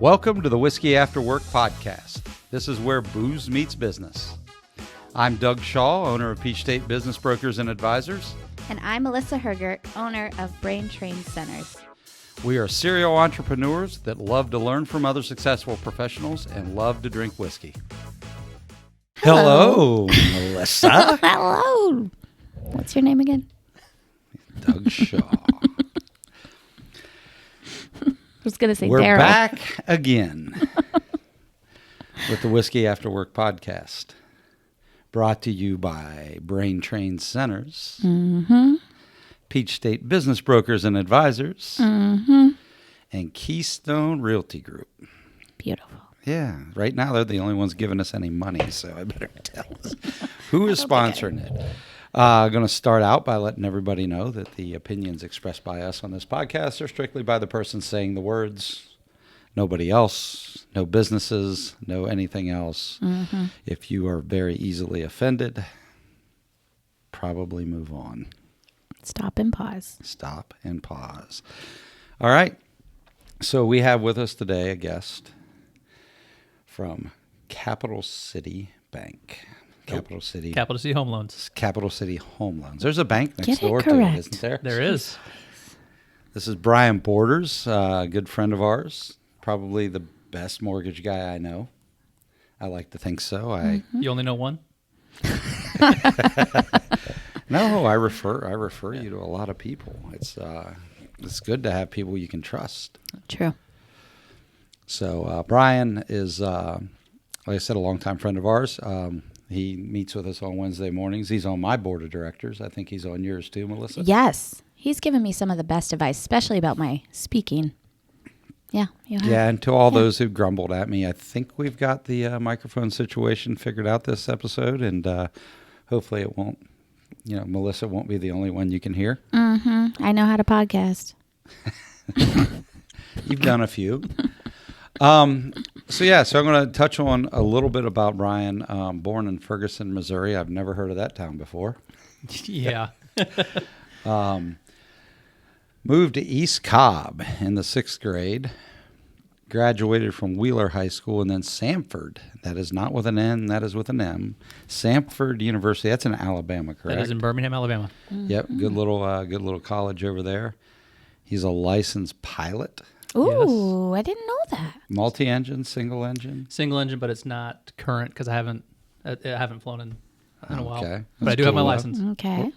Welcome to the Whiskey After Work podcast. This is where booze meets business. I'm Doug Shaw, owner of Peach State Business Brokers and Advisors. And I'm Melissa Hergert, owner of Brain Train Centers. We are serial entrepreneurs that love to learn from other successful professionals and love to drink whiskey. Hello, Melissa. Hello. What's your name again? Doug Shaw. I was going to say We're Daryl. back again with the Whiskey After Work podcast, brought to you by Brain Train Centers, Peach State Business Brokers and Advisors, and Keystone Realty Group. Beautiful. Yeah, right now they're the only ones giving us any money, so I better tell us who is sponsoring it. Going to start out by letting everybody know that the opinions expressed by us on this podcast are strictly by the person saying the words. Nobody else, no businesses, no anything else. If you are very easily offended, probably move on. Stop and pause. Stop and pause. All right. So we have with us today a guest from Capital City Bank. Capital City Home Loans. Capital City Home Loans. There's a bank next Get it door to correct. it, isn't there? There is. This is Brian Borders, a good friend of ours. Probably the best mortgage guy I know. I like to think so. You only know one? No, I refer you to a lot of people. It's good to have people you can trust. True. So Brian is, like I said, a longtime friend of ours. He meets with us on Wednesday mornings. He's on my board of directors. I think he's on yours too, Melissa. Yes. He's given me some of the best advice, especially about my speaking. Yeah. Yeah, and to all those who grumbled at me, I think we've got the microphone situation figured out this episode, and hopefully it won't, Melissa won't be the only one you can hear. I know how to podcast. You've done a few. So I'm going to touch on a little bit about Brian. Born in Ferguson, Missouri. I've never heard of that town before. Yeah. Moved to East Cobb in the 6th grade. Graduated from Wheeler High School and then Samford. That is not with an N, that is with an M. Samford University. That's in Alabama, correct? That is in Birmingham, Alabama. Yep, good little college over there. He's a licensed pilot. Ooh, I didn't know that. Multi-engine, single engine. Single engine, but it's not current because I haven't flown in a while. Okay. But I do have my Cool. license. Okay.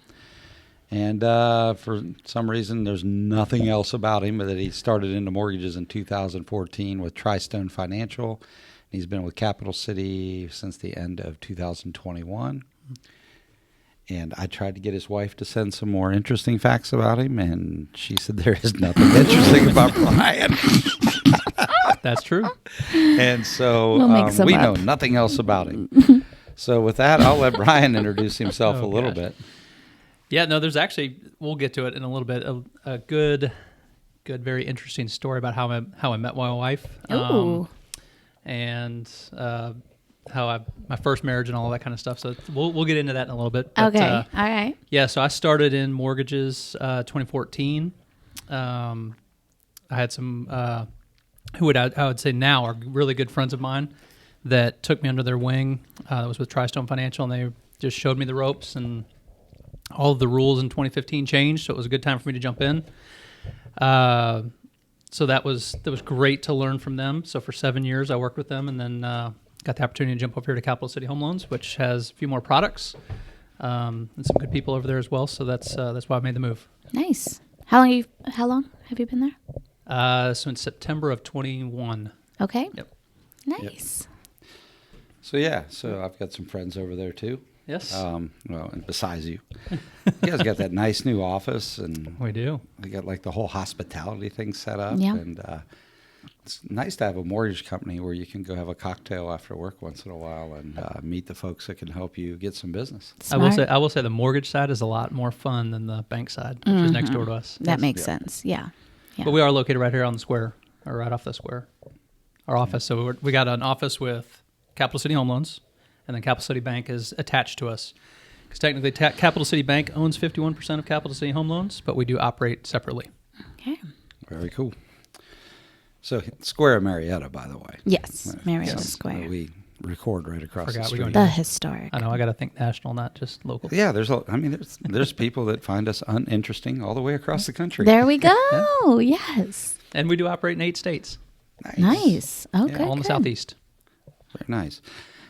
And for some reason, there's nothing else about him but that he started into mortgages in 2014 with Tristone Financial. He's been with Capital City since the end of 2021. And I tried to get his wife to send some more interesting facts about him, and she said there is nothing interesting about Brian. That's true. And so We'll make some we up. know nothing else about him. So with that, I'll let Brian introduce himself a little gosh. bit. Yeah, no, there's actually, we'll get to it in a little bit, a good, very interesting story about how I met my wife. Ooh. And my first marriage and all that kind of stuff. So we'll get into that in a little bit. But, Okay. All right. Yeah, so I started in mortgages 2014. I had some who I would say now are really good friends of mine that took me under their wing. That was with Tristone Financial, and they just showed me the ropes, and all of the rules in 2015 changed, so it was a good time for me to jump in. So that was great to learn from them. So for 7 years, I worked with them, and then got the opportunity to jump over here to Capital City Home Loans, which has a few more products and some good people over there as well. So that's why I made the move. Nice. How long have you been there? So in September of 21. Okay. Yep. Nice. So I've got some friends over there too. Yes. And besides you guys got that nice new office, and We do. we got like the whole hospitality thing set up. Yeah. And it's nice to have a mortgage company where you can go have a cocktail after work once in a while and meet the folks that can help you get some business. Smart. I will say the mortgage side is a lot more fun than the bank side, which is next door to us. That makes Yeah. sense. Yeah. Yeah. But we are located right here on the square, or right off the square. Our office. So we got an office with Capital City Home Loans, and then Capital City Bank is attached to us. Because technically, Capital City Bank owns 51% of Capital City Home Loans, but we do operate separately. Okay. Very cool. So Square of Marietta, by the way. Yes, Marietta Yes, Square. We record right across the Forgot we street. don't The historic. I know I got to think national, not just local. Yeah, there's people that find us uninteresting all the way across the country. There we go. Yes. And we do operate in 8 states, Nice. Okay. all in the good. southeast. Very nice.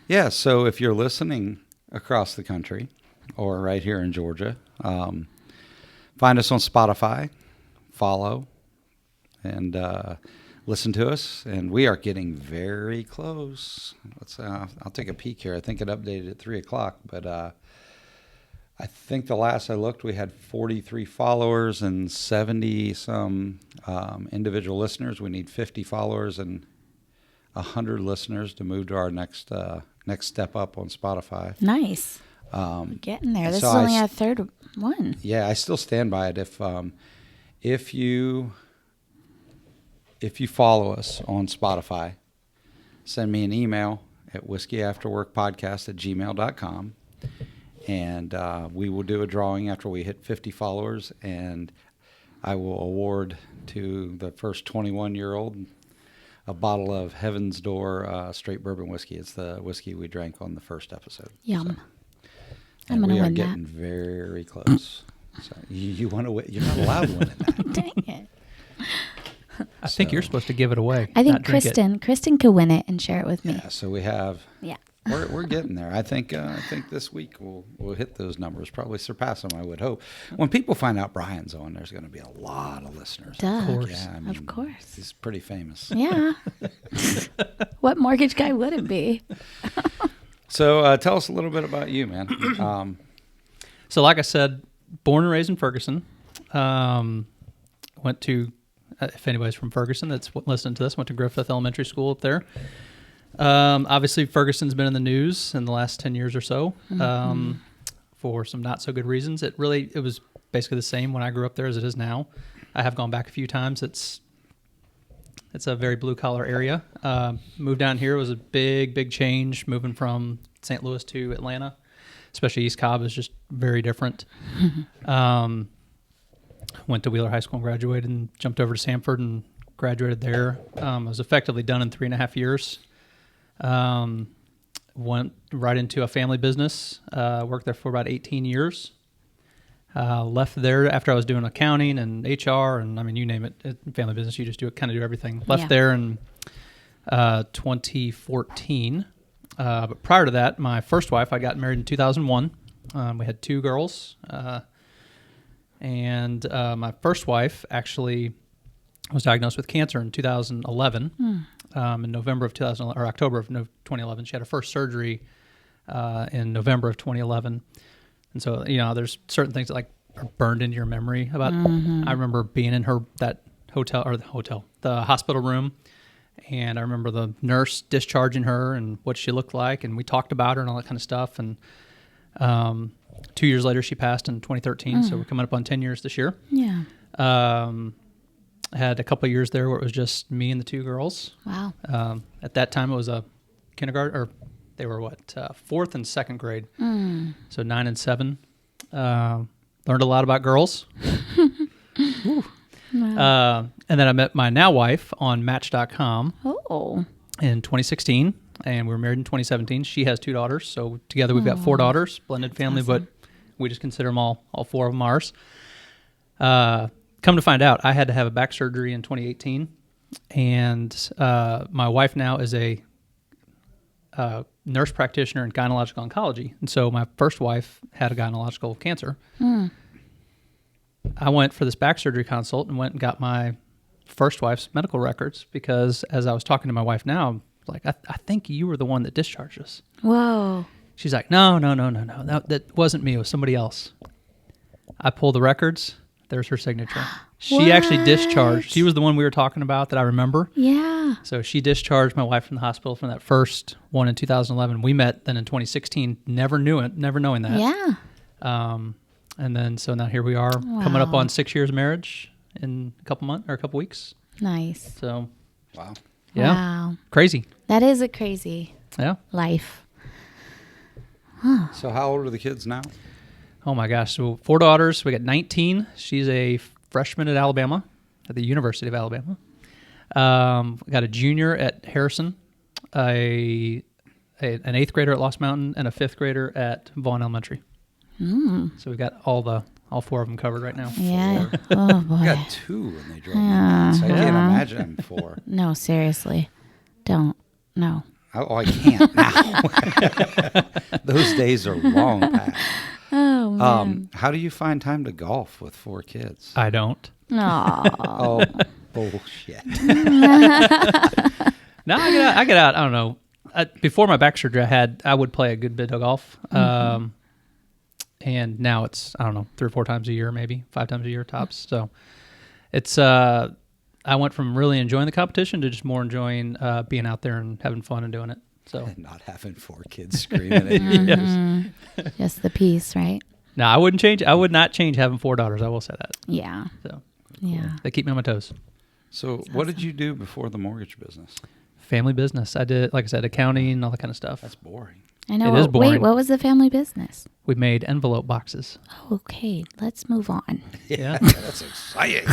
Yeah, so if you're listening across the country or right here in Georgia, find us on Spotify, follow, and listen to us. And we are getting very close. I'll take a peek here. I think it updated at 3 o'clock, but I think the last I looked, we had 43 followers and 70 some individual listeners. We need 50 followers and 100 listeners to move to our next step up on Spotify. Nice. We're getting there. This so is only I our third one. Yeah, I still stand by it. If you follow us on Spotify, send me an email at whiskeyafterworkpodcast@gmail.com, and we will do a drawing after we hit 50 followers, and I will award to the first 21-year-old a bottle of Heaven's Door straight bourbon whiskey. It's the whiskey we drank on the first episode. Yum. And I'm gonna we are win getting very close. So you want to win? You're not allowed to win in that. Dang it. I think you're supposed to give it away. I not think drink it. Kristen could win it and share it with me. Yeah, so we have. Yeah. We're getting there. I think this week we'll hit those numbers, probably surpass them. I would hope. When people find out Brian's on, there's going to be a lot of listeners. Duh. Of course. Yeah, Of course. He's pretty famous. Yeah. What mortgage guy would it be? So tell us a little bit about you, man. So, like I said, born and raised in Ferguson. Went to, if anybody's from Ferguson that's listening to this, went to Griffith Elementary School up there. Obviously, Ferguson's been in the news in the last 10 years or so for some not so good reasons. It was basically the same when I grew up there as it is now. I have gone back a few times. It's a very blue collar area. Moved down here was a big change. Moving from St. Louis to Atlanta, especially East Cobb, is just very different. Went to Wheeler High School and graduated, and jumped over to Sanford and graduated there. I was effectively done in 3.5 years. Went right into a family business. Worked there for about 18 years. Left there after I was doing accounting and HR, and I mean, you name it, family business, you just do everything. Left there in 2014. But prior to that, my first wife, I got married in 2001. We had 2 girls. And my first wife actually was diagnosed with cancer in 2011. In November of 2011, or October of 2011. She had her first surgery in November of 2011. And so, there's certain things that like are burned into your memory about. I remember being in the hospital room, and I remember the nurse discharging her and what she looked like, and we talked about her and all that kind of stuff. And 2 years later, she passed in 2013. So we're coming up on 10 years this year. Yeah. I had a couple of years there where it was just me and the 2 girls. Wow. At that time, it was a kindergarten, or they were 4th and 2nd grade. So 9 and 7. Learned a lot about girls. Wow. And then I met my now wife on Match.com Oh. in 2016, and we were married in 2017. She has 2 daughters, so together we've got 4 daughters, blended family, awesome. but we just consider them all 4 of them ours. Come to find out, I had to have a back surgery in 2018, and my wife now is a nurse practitioner in gynecological oncology, and so my first wife had a gynecological cancer. I went for this back surgery consult and went and got my first wife's medical records, because as I was talking to my wife now, I'm like, I think you were the one that discharged us. Whoa. She's like, no, that wasn't me, it was somebody else. I pulled the records. There's her signature. She actually discharged. She was the one we were talking about that I remember. Yeah. So she discharged my wife from the hospital from that first one in 2011. We met then in 2016, never knowing that. Yeah. And then, so now here we are, coming up on 6 years of marriage in a couple months or a couple weeks. Nice. So, Wow. yeah. Wow. Crazy. That is a crazy Yeah. life. So how old are the kids now? Oh my gosh. So 4 daughters. We got 19. She's a freshman at Alabama, at the University of Alabama. Got a junior at Harrison, an 8th grader at Lost Mountain, and a 5th grader at Vaughn Elementary. So we've got all 4 of them covered right now. Yeah. Oh boy. I got 2 when they drove me nuts. I can't imagine 4. No, seriously. Don't. No. Oh, I can't now. Those days are long past. Oh man. How do you find time to golf with 4 kids? I don't. Oh, bullshit. No, I get out. I don't know. Before my back surgery, I would play a good bit of golf. And now it's, I don't know, 3 or 4 times a year, maybe 5 times a year tops. So it's, I went from really enjoying the competition to just more enjoying being out there and having fun and doing it. So And not having 4 kids screaming at you. Yes. Just the peace, right? No, I wouldn't change. I would not change having 4 daughters. I will say that. Yeah. So Yeah. they keep me on my toes. So what did you do before the mortgage business? Family business. I did, like I said, accounting, all that kind of stuff. That's boring. I know. It is boring. Wait, what was the family business? We made envelope boxes. Oh, okay, let's move on. Yeah. That's exciting.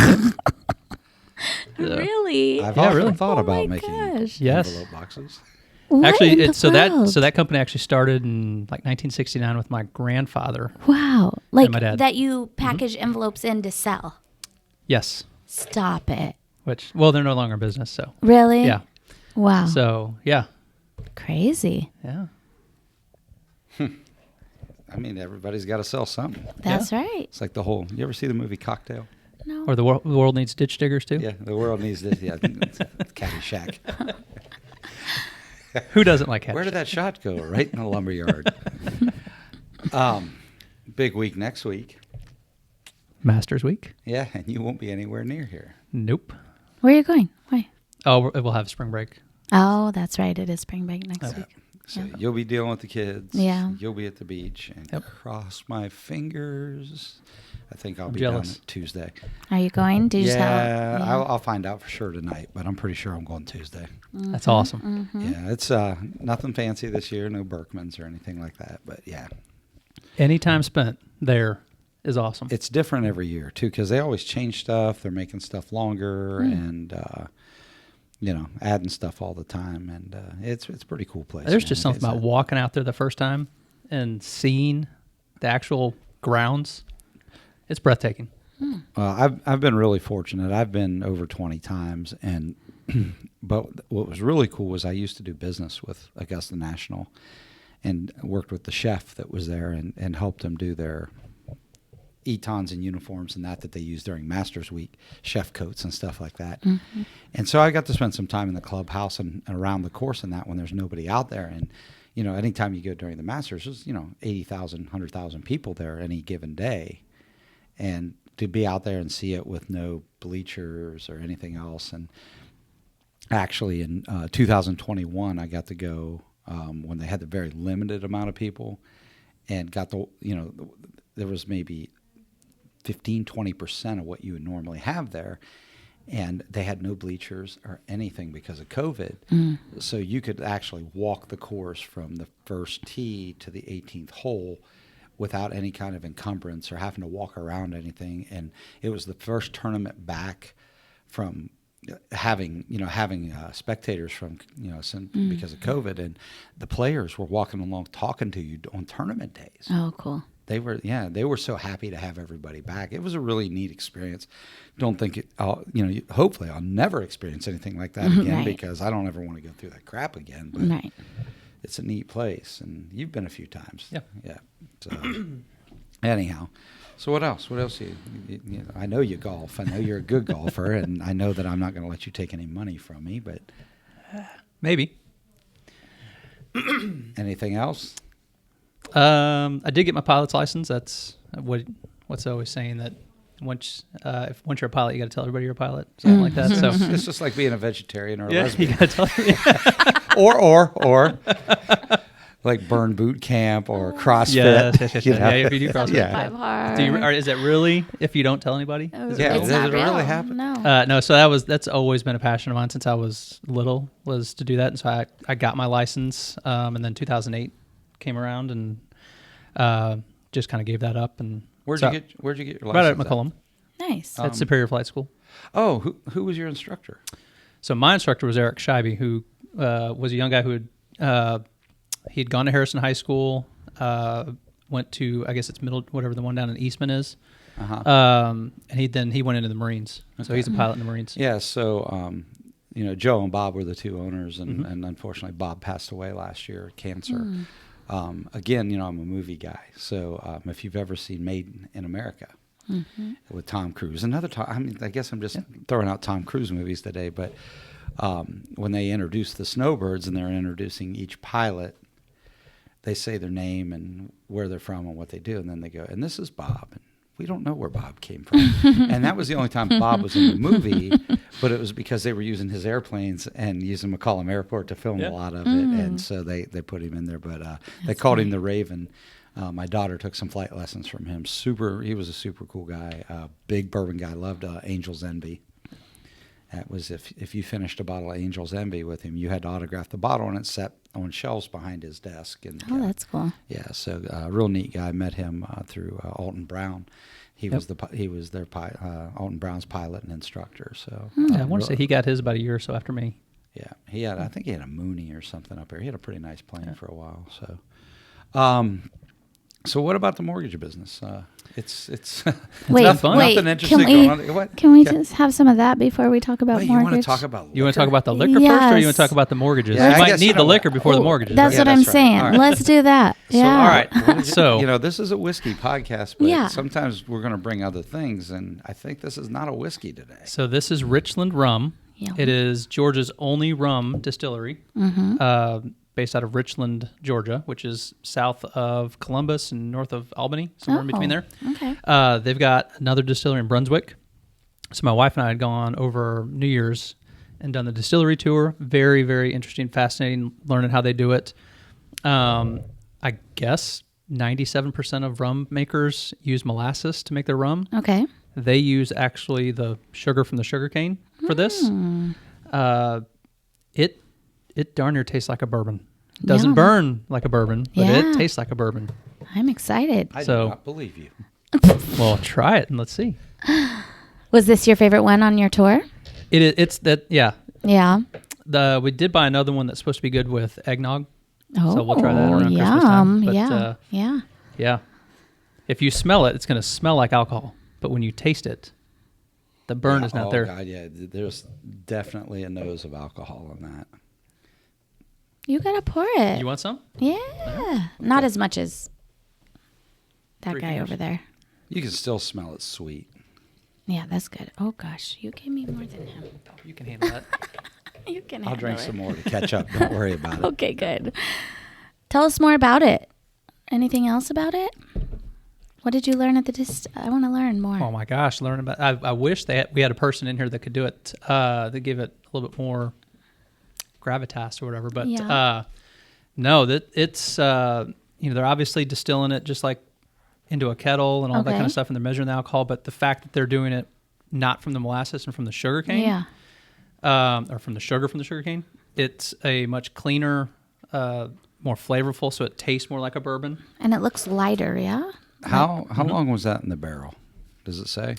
Really? I've Yeah, often really? thought Oh about my making gosh. Yes. envelope boxes. What Actually, in the so that world? company actually started in like 1969 with my grandfather. Wow, like my dad. that you package envelopes in to sell. Yes. Stop it. Which, well, they're no longer in business. So Really? yeah. Wow. So yeah. Crazy. Yeah. I mean, everybody's got to sell something. That's right. It's like the whole. You ever see the movie Cocktail? No. Or the world needs ditch diggers too. Yeah, the world needs this. Yeah, it's Caddyshack. Who doesn't like Where Caddyshack? did that shot go? Right in the lumberyard. Big week next week. Masters Week? Yeah, and you won't be anywhere near here. Nope. Where are you going? Why? Oh, we'll have spring break. Oh, that's right. It is spring break next week. So you'll be dealing with the kids. Yeah. You'll be at the beach, and Yep. cross my fingers. I think I'll be jealous. down Tuesday. Are you going? Did you tell? Yeah, I'll find out for sure tonight, but I'm pretty sure I'm going Tuesday. That's awesome. Yeah, it's nothing fancy this year, no Berkmans or anything like that, but yeah. Any time spent there is awesome. It's different every year too, because they always change stuff. They're making stuff longer and adding stuff all the time, and it's a pretty cool place. There's man. just something It's about walking out there the first time and seeing the actual grounds. It's breathtaking. I've been really fortunate. I've been over 20 times, and but what was really cool was I used to do business with Augusta National, and worked with the chef that was there and helped them do their etons and uniforms and that they use during Masters Week, chef coats and stuff like that. Mm-hmm. And so I got to spend some time in the clubhouse and around the course and that when there's nobody out there. And, anytime you go during the Masters, there's, 80,000, 100,000 people there any given day. And to be out there and see it with no bleachers or anything else. And actually in 2021, I got to go when they had the very limited amount of people and got there was maybe 15, 20% of what you would normally have there. And they had no bleachers or anything because of COVID. So you could actually walk the course from the first tee to the 18th hole without any kind of encumbrance or having to walk around anything. And it was the first tournament back from having spectators from, because of COVID. And the players were walking along talking to you on tournament days. Oh, cool. They were so happy to have everybody back. It was a really neat experience. Don't think hopefully I'll never experience anything like that again Right. because I don't ever want to go through that crap again. But Right. it's a neat place, and you've been a few times. Yeah. Yeah. So anyhow, so what else? What else? I know you golf. I know you're a good golfer, and I know that I'm not going to let you take any money from me. But Maybe. anything else? I did get my pilot's license. That's what's always saying that once you're a pilot, you got to tell everybody you're a pilot, something like that. So It's just like being a vegetarian or a yeah, you lesbian. got to tell. or like burn boot camp or CrossFit. Yes. you know? Yeah, if you do CrossFit. Yeah. 5 hard. Is it really if you don't tell anybody? Is it Yeah, real? It's does not it really real. happen? No. No, so that's always been a passion of mine since I was little, was to do that. And so I got my license, and then 2008 came around and just kind of gave that up. And Where'd you get your license? right at McCollum Nice. at Superior Flight School. Oh, who was your instructor? So my instructor was Eric Scheibe, who was a young guy who had he'd gone to Harrison High School, went to, I guess it's middle, whatever the one down in Eastman is. And he went into the Marines. So he's a pilot in the Marines. Yeah, so, Joe and Bob were the two owners, and unfortunately Bob passed away last year, cancer. Again, I'm a movie guy. So if you've ever seen Made in America with Tom Cruise, I guess I'm just throwing out Tom Cruise movies today, but when they introduce the Snowbirds and they're introducing each pilot, they say their name and where they're from and what they do, and then they go, and this is Bob. And we don't know where Bob came from. And that was the only time Bob was in the movie, but it was because they were using his airplanes and using McCollum Airport to film a lot of it. And so they put him in there, but they called him the Raven. My daughter took some flight lessons from him. He was a super cool guy, big bourbon guy, loved Angel's Envy. That was if you finished a bottle of Angel's Envy with him, you had to autograph the bottle, and it sat on shelves behind his desk. And that's cool. Yeah, so real neat guy. Met him through Alton Brown. He was their Alton Brown's pilot and instructor. So I want to say he got his about a year or so after me. Yeah, I think he had a Mooney or something up there. He had a pretty nice plane for a while. So, so what about the mortgage business? It's wait, nothing interesting going on. What? Can we just have some of that before we talk about Wait, mortgage? You want to talk about liquor? You want to talk about the liquor first, or you want to talk about the mortgages? Yeah, you might need the liquor before the mortgages. That's right? what I'm right. saying. All right. Let's do that. Yeah. All right. So this is a whiskey podcast, but sometimes we're going to bring other things, and I think this is not a whiskey today. So this is Richland Rum. Yeah. It is Georgia's only rum distillery, based out of Richland, Georgia, which is south of Columbus and north of Albany, somewhere in between there. Okay. They've got another distillery in Brunswick. So my wife and I had gone over New Year's and done the distillery tour. Very, very interesting, fascinating, learning how they do it. I guess 97% of rum makers use molasses to make their rum. Okay. They use actually the sugar from the sugarcane for this. It darn near tastes like a bourbon. Doesn't burn like a bourbon, but it tastes like a bourbon. I'm excited. I do not believe you. Well, try it and let's see. Was this your favorite one on your tour? It's that, yeah. Yeah. We did buy another one that's supposed to be good with eggnog. Oh, so we'll try that around Christmas time. But, yeah. If you smell it, it's going to smell like alcohol. But when you taste it, the burn is not there. God, yeah. There's definitely a nose of alcohol in that. You gotta pour it. You want some? Yeah. Okay. Not as much as that 3 guy fingers. over there. You can still smell it sweet. Yeah, that's good. Oh gosh, you gave me more than him. You can handle that. You can. I'll drink handle some more to catch up. Don't worry about it. Okay, good. Tell us more about it. Anything else about it? What did you learn at the I want to learn more. Oh my gosh, learn about. I wish we had a person in here that could do it. That give it a little bit more gravitas or whatever. But no, that it's they're obviously distilling it just like into a kettle and all that kind of stuff, and they're measuring the alcohol. But the fact that they're doing it not from the molasses and from the sugar cane, or from the sugar from the sugar cane, it's a much cleaner, more flavorful, so it tastes more like a bourbon. And it looks lighter, yeah? How long was that in the barrel? Does it say?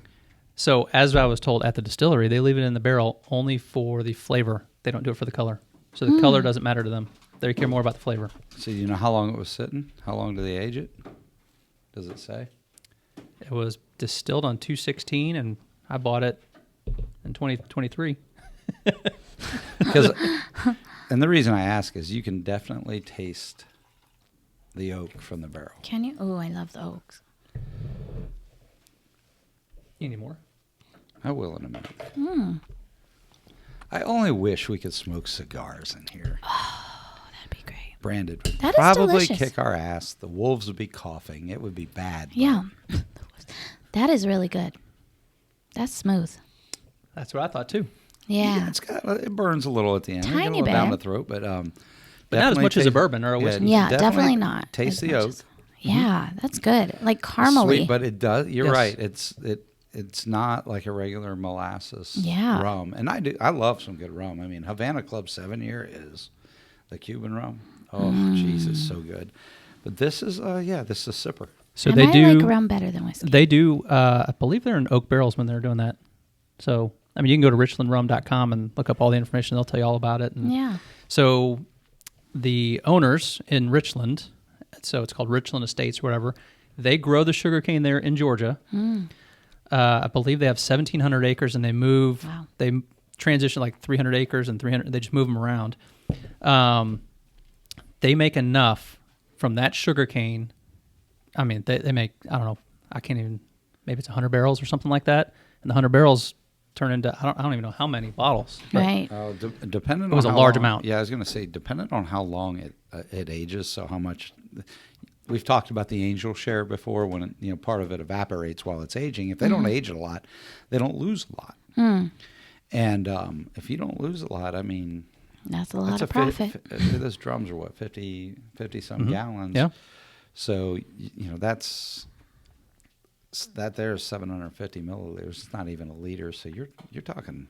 So as I was told at the distillery, they leave it in the barrel only for the flavor. They don't do it for the color. So the color doesn't matter to them. They care more about the flavor. So you know how long it was sitting? How long do they age it? Does it say? It was distilled on 216, and I bought it in 2023. And the reason I ask is you can definitely taste the oak from the barrel. Can you? Oh, I love the oaks. You need more? I will in a minute. I only wish we could smoke cigars in here. Oh, that'd be great. Branded would That is probably delicious. kick our ass. The wolves would be coughing. It would be bad. Yeah. That is really good. That's smooth. That's what I thought too. Yeah. It burns a little at the end. Tiny a little down the bit. throat, but But not as much as a bourbon or a whiskey. Yeah, definitely not Taste as the much oak. as- Yeah, that's good. Like caramely. Sweet, but it does. You're Yes. right. It's not like a regular molasses rum. And I love some good rum. I mean, Havana Club 7 Year is the Cuban rum. Oh, Jesus, so good. But this is this is a sipper. So And they I do like rum better than whiskey. They do. I believe they're in oak barrels when they're doing that. So I mean, you can go to richlandrum.com and look up all the information. They'll tell you all about it. And Yeah. so the owners in Richland, so it's called Richland Estates or whatever, they grow the sugarcane there in Georgia. I believe they have 1,700 acres, and they move. Wow. They transition like 300 acres and 300. They just move them around. They make enough from that sugarcane. I mean, they make, I don't know, I can't even, maybe it's 100 barrels or something like that. And the 100 barrels turn into, I don't even know how many bottles. But Right. Depending It was on a how large long- amount. Yeah, I was going to say, depending on how long it ages, so how much. We've talked about the angel share before when part of it evaporates while it's aging. If they don't age it a lot, they don't lose a lot. And if you don't lose a lot, I mean, That's a lot of fi- profit. those drums are what, 50 some gallons. Yeah. So that there's 750 milliliters. It's not even a liter. So you're talking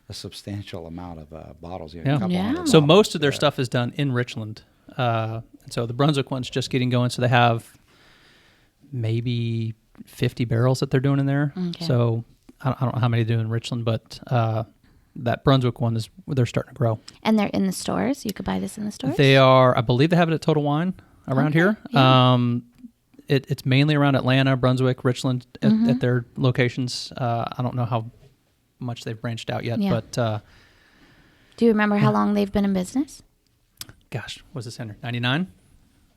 a substantial amount of bottles. Yeah. A couple Yeah. hundred So bottles most of their there. stuff is done in Richland. And so the Brunswick one's just getting going. So they have maybe 50 barrels that they're doing in there. Okay. So I don't know how many they do in Richland, but that Brunswick one is they're starting to grow. And they're in the stores. You could buy this in the stores. They are, I believe they have it at Total Wine around Okay, here. yeah. It's mainly around Atlanta, Brunswick, Richland at their locations. I don't know how much they've branched out yet, Yeah. but Do you remember how long they've been in business? gosh, was this in 99?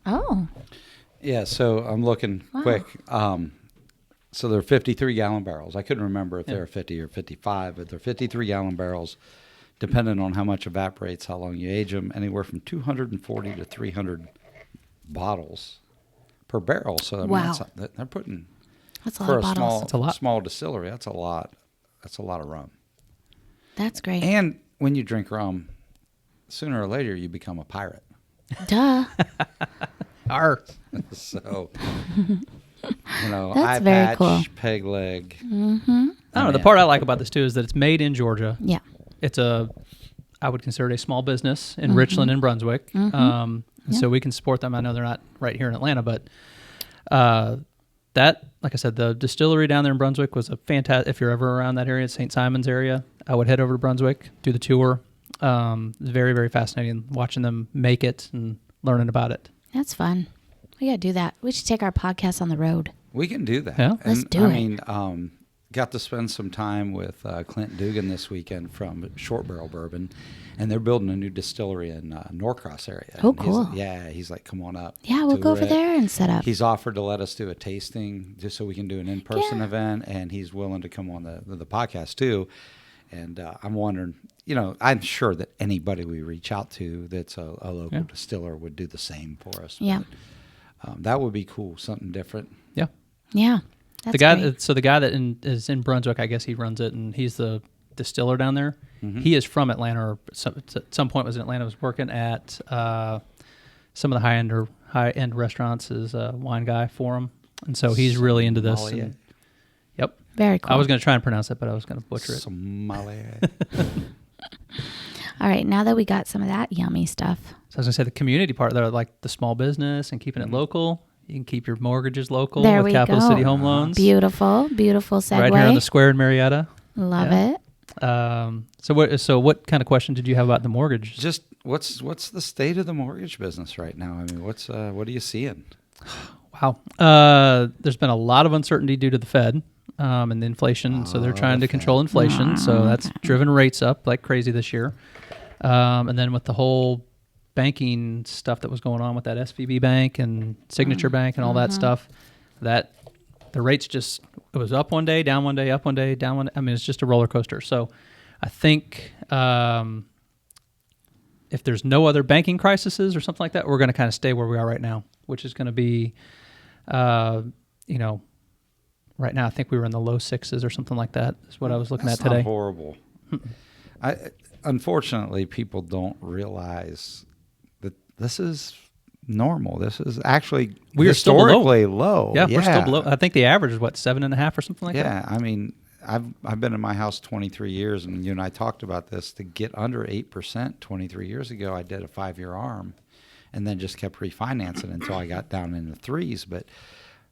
Oh, Yeah, so I'm looking Wow. quick. So they're 53-gallon barrels. I couldn't remember if Yeah. they're 50 or 55, but they're 53-gallon barrels, depending on how much evaporates, how long you age them, anywhere from 240 to 300 bottles per barrel. So I mean, Wow. they're putting that's a lot for of a bottles. That's a lot. small distillery. That's a lot. That's a lot of rum. That's great. And when you drink rum, sooner or later you become a pirate. Duh. Our So, eye That's very patch, cool. peg leg. I don't know. The part I like about this too is that it's made in Georgia. Yeah. It's I would consider it a small business in Richland and Brunswick. And so we can support them. I know they're not right here in Atlanta, but that, like I said, the distillery down there in Brunswick was a fantastic. If you're ever around that area, St. Simon's area, I would head over to Brunswick, do the tour. It's very, very fascinating watching them make it and learning about it. That's fun. We got to do that. We should take our podcast on the road. We can do that. Yeah. Let's And, do I it. mean, got to spend some time with Clint Dugan this weekend from Short Barrel Bourbon, and they're building a new distillery in Norcross area. Oh, And cool. He's like, come on up. Yeah, we'll go tour over it. there and set up. He's offered to let us do a tasting just so we can do an in-person Yeah. event, and he's willing to come on the podcast too. And I'm wondering, I'm sure that anybody we reach out to that's a local Yeah. distiller would do the same for us. Yeah. But, that would be cool, something different. Yeah. Yeah. That's the guy, great. so the guy that is in Brunswick, I guess he runs it, and he's the distiller down there. He is from Atlanta, or at some point was in Atlanta. Was working at some of the high end restaurants as a wine guy for him, and so he's really into this. Sommelier. And, yep, Very cool. I was going to try and pronounce it, but I was going to butcher it. Sommelier. All right. Now that we got some of that yummy stuff. So I was going to say the community part there, like the small business and keeping it local. You can keep your mortgages local There with we Capital go. City Home Loans. Beautiful. Beautiful segue. Right here on the square in Marietta. Love Yeah. it. So what kind of question did you have about the mortgage? Just what's the state of the mortgage business right now? I mean, what are you seeing? Wow. There's been a lot of uncertainty due to the Fed and the inflation. So they're trying to control inflation. So that's driven rates up like crazy this year. And then with the whole banking stuff that was going on with that SVB Bank and Signature Bank and all that stuff, that the rates just, it was up one day, down one day, up one day, down one. I mean, it's just a roller coaster. So I think if there's no other banking crises or something like that, we're going to kind of stay where we are right now, which is going to be, right now I think we were in the low sixes or something like that is what I was looking That's at today. not horrible. Unfortunately, people don't realize that this is normal. This is actually We are still below. historically low. Yeah, we're still below. I think the average is what, 7.5 or something like that? Yeah, I mean, I've been in my house 23 years, and you and I talked about this. To get under 8% 23 years ago, I did a 5-year ARM, and then just kept refinancing until I got down in the threes. But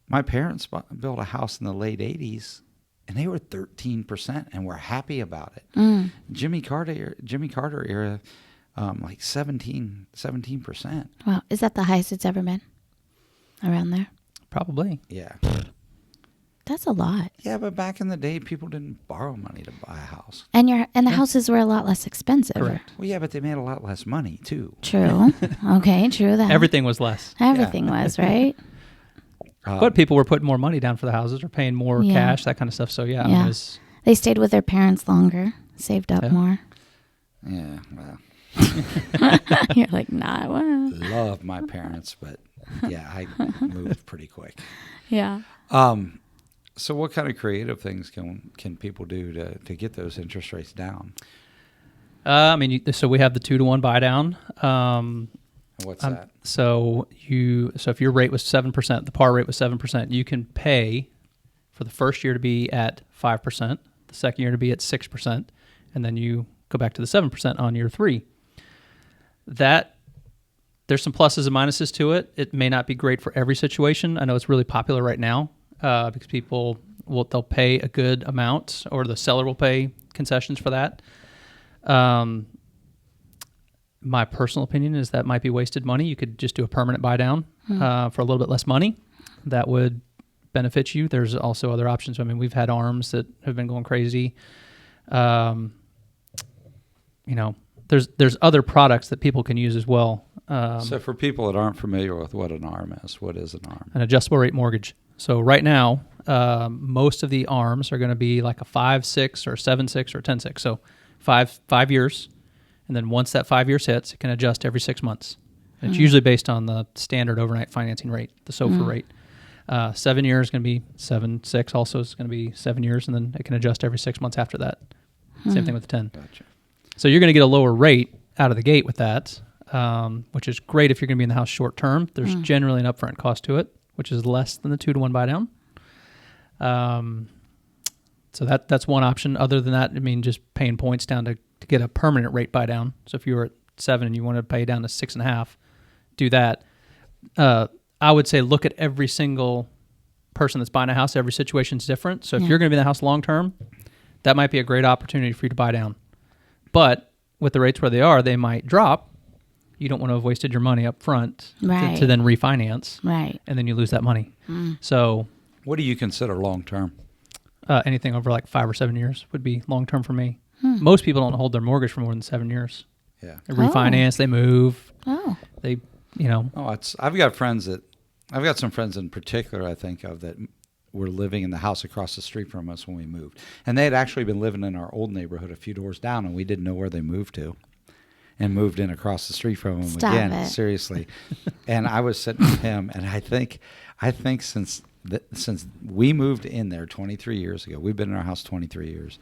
my parents built a house in the late 80s, and they were 13%, and we're happy about it. Jimmy Carter era, like 17%. Wow. Is that the highest it's ever been? Around there? Probably. Yeah. That's a lot. Yeah, but back in the day, people didn't borrow money to buy a house. And the houses were a lot less expensive. Correct. Well, yeah, but they made a lot less money, too. True. Okay, true that. Everything was less. Everything was, right? But people were putting more money down for the houses or paying more Yeah. cash, that kind of stuff. So, yeah. I mean, Yeah. it was, They stayed with their parents longer, saved up Yeah. more. Yeah, well, You're like, nah, what? love my parents, but yeah, I moved pretty quick. Yeah. So what kind of creative things can people do to get those interest rates down? I mean, so we have the 2-to-1 buy down. What's that? So if your rate was 7%, the par rate was 7%, you can pay for the first year to be at 5%, the second year to be at 6%, and then you go back to the 7% on year 3. There's some pluses and minuses to it. It may not be great for every situation. I know it's really popular right now because people they'll pay a good amount, or the seller will pay concessions for that. My personal opinion is that might be wasted money. You could just do a permanent buy down for a little bit less money. That would benefit you. There's also other options. I mean, we've had ARMs that have been going crazy. There's other products that people can use as well. So for people that aren't familiar with what an ARM is, what is an ARM? An adjustable rate mortgage. So right now, most of the ARMs are going to be like a 5-6 or 7-6 or 10-6. So 5 years. And then once that 5 years hits, it can adjust every 6 months. And it's usually based on the standard overnight financing rate, the SOFR rate. 7 years is going to be 7-6. Also, is going to be 7 years, and then it can adjust every 6 months after that. Same thing with the 10. Gotcha. So you're going to get a lower rate out of the gate with that, which is great if you're going to be in the house short term. There's generally an upfront cost to it, which is less than the 2-to-1 buy down. So that's one option. Other than that, I mean, just paying points down to get a permanent rate buy down. So if you were at 7 and you want to pay down to 6.5, do that. I would say look at every single person that's buying a house. Every situation's different. So if you're going to be in the house long term, that might be a great opportunity for you to buy down. But with the rates where they are, they might drop. You don't want to have wasted your money up front to then refinance. Right. And then you lose that money. So What do you consider long term? anything over like 5 or 7 years would be long term for me. Most people don't hold their mortgage for more than 7 years. Yeah. They refinance, they move, Oh. they, I've got some friends in particular I think of that were living in the house across the street from us when we moved. And they had actually been living in our old neighborhood a few doors down, and we didn't know where they moved to. And moved in across the street from him Stop again, it. seriously. And I was sitting with him, and I think since we moved in there 23 years ago, we've been in our house 23 years,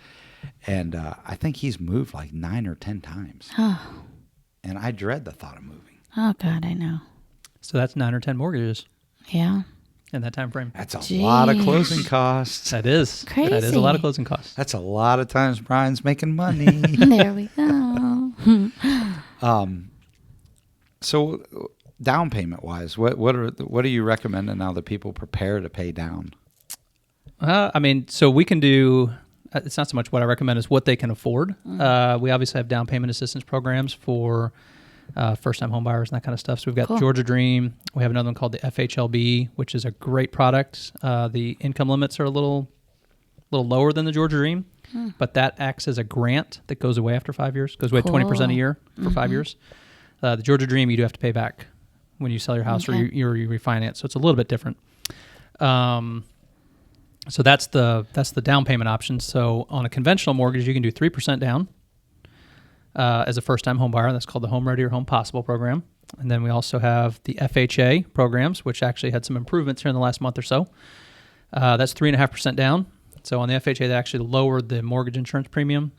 and I think he's moved like 9 or 10 times. Oh. And I dread the thought of moving. Oh, God, I know. so that's 9 or 10 mortgages Yeah. in that time frame. That's a lot of Jeez. closing costs. That is Crazy. That is a lot of closing costs. That's a lot of times Brian's making money. There we go. So down payment wise, what are you recommending now that people prepare to pay down? I mean, so we can do. It's not so much what I recommend as what they can afford. We obviously have down payment assistance programs for first-time home buyers and that kind of stuff. So we've got Cool. Georgia Dream. We have another one called the FHLB, which is a great product. The income limits are a little lower than the Georgia Dream, but that acts as a grant that goes away after 5 years. Goes away 20% a year for 5 years. The Georgia Dream you do have to pay back when you sell your house or Okay. you refinance. So it's a little bit different. So that's the down payment option. So on a conventional mortgage, you can do 3% down as a first-time home buyer. That's called the Home Ready or Home Possible program. And then we also have the FHA programs, which actually had some improvements here in the last month or so. That's 3.5% down. So on the FHA, they actually lowered the mortgage insurance premium.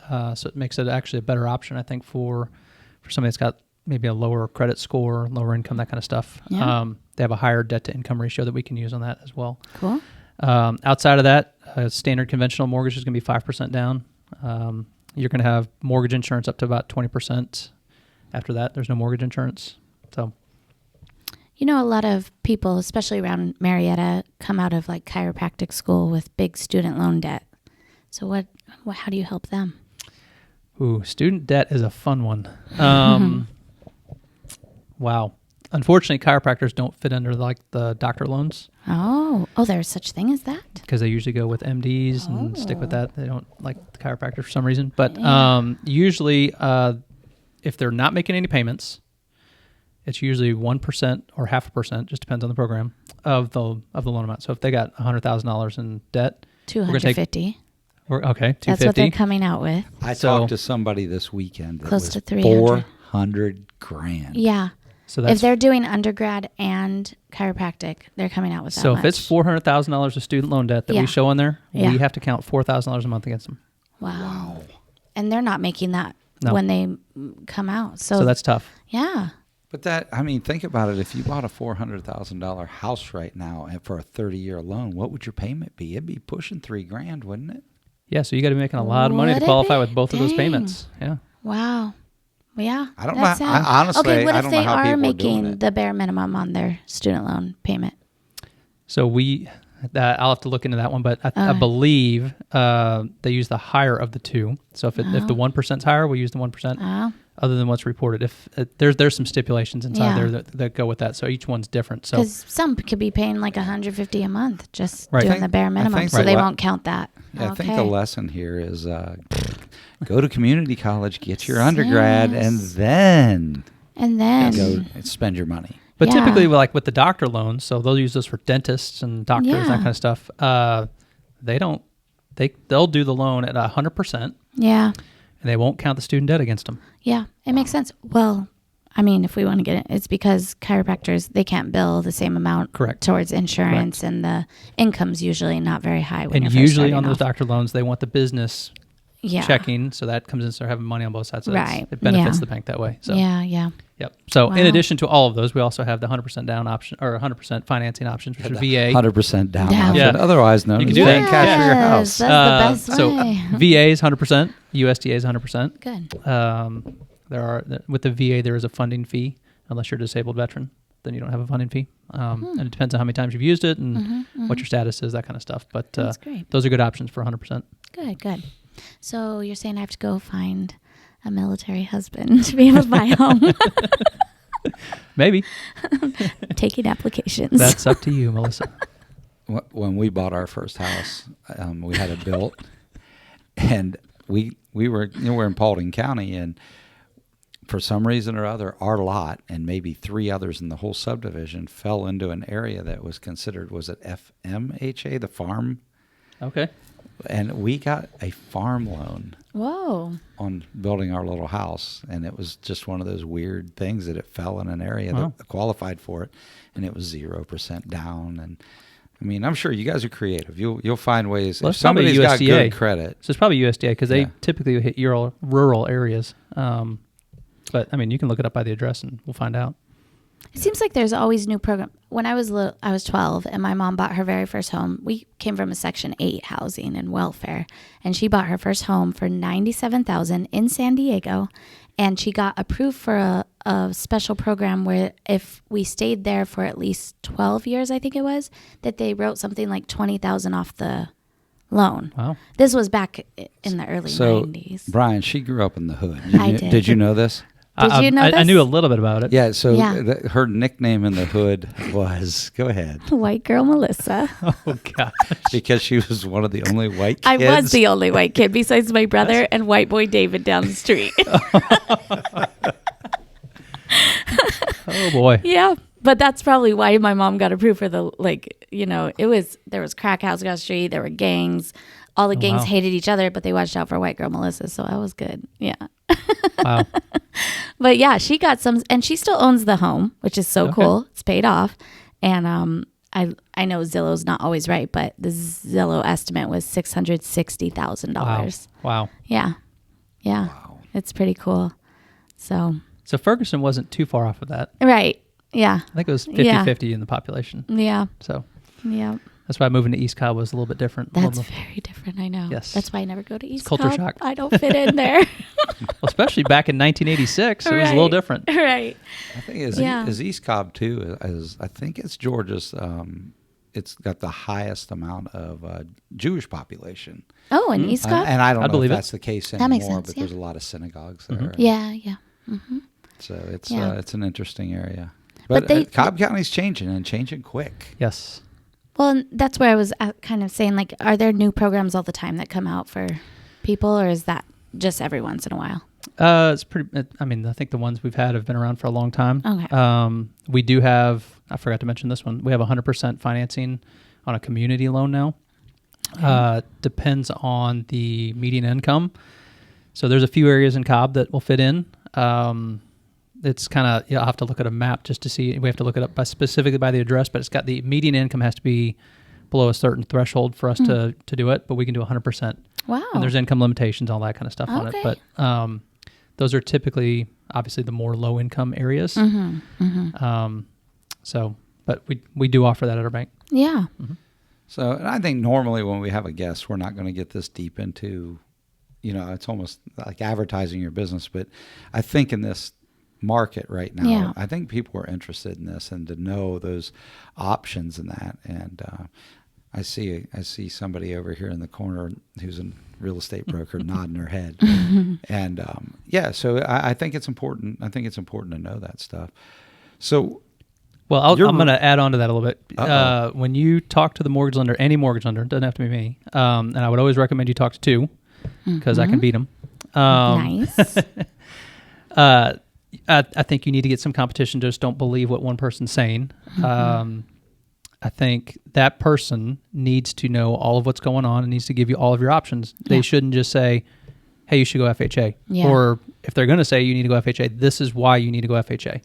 So it makes it actually a better option, I think, for somebody that's got maybe a lower credit score, lower income, that kind of stuff. Yeah. They have a higher debt-to-income ratio that we can use on that as well. Cool. Outside of that, standard conventional mortgage is going to be 5% down. You're going to have mortgage insurance up to about 20%. After that, there's no mortgage insurance. So, You know, a lot of people, especially around Marietta, come out of like chiropractic school with big student loan debt. So how do you help them? Ooh, student debt is a fun one. Wow. Unfortunately, chiropractors don't fit under like the doctor loans Oh, there's such thing as that? because they usually go with MDs and stick with that. They don't like the chiropractor for some reason. But Yeah. usually, if they're not making any payments, it's usually 1% or 0.5%, just depends on the program, of the loan amount. So if they got $100,000 in debt, $250. okay, $250. That's what they're coming out with. I So- talked to somebody this weekend that Close was to 300. $400,000. Yeah. So that's If they're doing undergrad and chiropractic, they're coming out with that so much. if it's $400,000 of student loan debt that Yeah. we show on there, Yeah. we have to count $4,000 a month against them. Wow. And they're not making that No. when they come out. So that's tough. yeah. But think about it. If you bought a $400,000 house right now and for a 30-year loan, what would your payment be? It'd be pushing $3,000, wouldn't it? Yeah, so you got to be making a lot of money Would to it qualify be? with both of those Dang. payments. Yeah. Wow. Yeah. I don't that's know. sad. Honestly, okay, what I if don't know they how are people are doing making it. the bare minimum on their student loan payment? So I'll have to look into that one, but I believe they use the higher of the two. So if the 1% is higher, we use the 1%. Oh. Other than what's reported, if there's some stipulations inside Yeah. there that go with that. So each one's different. So Because some could be paying like $150 a month just Right. doing the bare minimum, think so they the- won't count that. Yeah, I think Okay. the lesson here is go to community college, get your undergrad, and Yes. then And then, go and spend your money. But Yeah. typically, like with the doctor loans, so they'll use those for dentists and doctors, Yeah. that kind of stuff. They'll do the loan at 100%, yeah, and they won't count the student debt against them. yeah, it makes sense. Well, I mean, if we want to get it, it's because chiropractors, they can't bill the same amount Correct. towards insurance, and the income's usually not very high when And you're first usually on starting those off. doctor loans, they want the business Yeah. checking, so that comes in, so they're having money on both sides. So Right. it benefits Yeah. the bank that way. So Yeah, yeah. Yep. So in Wow. addition to all of those, we also have the 100% down option or 100% financing options, which are VA. 100% down Down. option, Yeah. otherwise known You as can do that. paying cash for your Yes, house. that's the best so way. VA is 100%, USDA is 100%. Good. With the VA, there is a funding fee unless you're a disabled veteran. Then you don't have a funding fee, and it depends on how many times you've used it and what your status is, that kind of stuff. But That's great. those are good options for 100%. Good, good. So you're saying I have to go find a military husband to be able to buy a home, Maybe taking applications. that's up to you, Melissa. When we bought our first house, we had it built, and we were we're in Paulding County, and for some reason or other, our lot and maybe 3 others in the whole subdivision fell into an area that was considered, was it FMHA, the farm? Okay. And we got a farm loan Whoa. on building our little house, and it was just one of those weird things that it fell in an area Wow. that qualified for it, and it was 0% down. And I mean, I'm sure you guys are creative. You'll find ways. Well, If it's probably somebody's got USDA. good credit, So it's probably USDA because they Yeah. typically hit rural areas. But I mean, you can look it up by the address and we'll find out. It seems like there's always new program. When I was little, I was 12, and my mom bought her very first home. We came from a Section 8 housing and welfare, and she bought her first home for $97,000 in San Diego, and she got approved for a special program where if we stayed there for at least 12 years, I think it was, that they wrote something like $20,000 off the loan. Wow. This was back in the early so 90s. Brian, she grew up in the hood. I did. Did you know this? Did you know I this? knew a little bit about it. Yeah. So Yeah. her nickname in the hood was, go ahead, White girl Melissa. Oh, gosh. because she was one of the only white kids. I was the only white kid besides my brother and white boy David down the street. Oh, boy. Yeah. But that's probably why my mom got approved for the, there was crack house across the street. There were gangs. All the gangs wow. hated each other, but they watched out for white girl Melissa. So I was good. Yeah. Wow. But yeah, she got some, and she still owns the home, which is so Okay. cool. It's paid off. And I know Zillow's not always right, but the Zillow estimate was $660,000. Wow. Yeah. Yeah. Wow. It's pretty cool. So, So Ferguson wasn't too far off of that. right. Yeah. I think it was Yeah. 50-50 in the population. Yeah. So, Yeah. That's why moving to East Cobb was a little bit different. That's very different. I know. Yes. That's why I never go to East culture Cobb. shock. I don't fit in there. Well, especially back in 1986, it was a little different. Right. I think is East Cobb too. I think it's Georgia's. It's got the highest amount of Jewish population. Oh, in East Cobb? And I don't know believe if it. that's the case That makes anymore, sense, but yeah. there's a lot of synagogues there. Yeah, yeah. Mm-hmm. So it's Yeah. it's an interesting area. But But Cobb County's changing and changing quick. Yes. Well, and that's where I was kind of saying, like, are there new programs all the time that come out for people, or is that just every once in a while? It's pretty. I mean, I think the ones we've had have been around for a long time. Okay. We do have. I forgot to mention this one. We have 100% financing on a community loan now. Depends on the median income. So there's a few areas in Cobb that will fit in. It's kind of, you'll have to look at a map just to see. We have to look it up specifically by the address, but it's got the median income has to be below a certain threshold for us to do it, but we can do 100%. Wow. And there's income limitations, all that kind of stuff on it. Okay. But those are typically, obviously, the more low income areas. So, but we do offer that at our bank. Yeah. So and I think normally when we have a guest, we're not going to get this deep into, it's almost like advertising your business. But I think in this market right now, Yeah. I think people are interested in this and to know those options in that. And I see somebody over here in the corner who's a real estate broker nodding her head. And so I think it's important. I think it's important to know that stuff. So. Well, I'm going to add on to that a little bit. When you talk to the mortgage lender, any mortgage lender, it doesn't have to be me, and I would always recommend you talk to two because I can beat them. Nice. I think you need to get some competition. Just don't believe what one person's saying. I think that person needs to know all of what's going on and needs to give you all of your options. They shouldn't just say, hey, you should go FHA. Yeah. Or if they're going to say you need to go FHA, this is why you need to go FHA.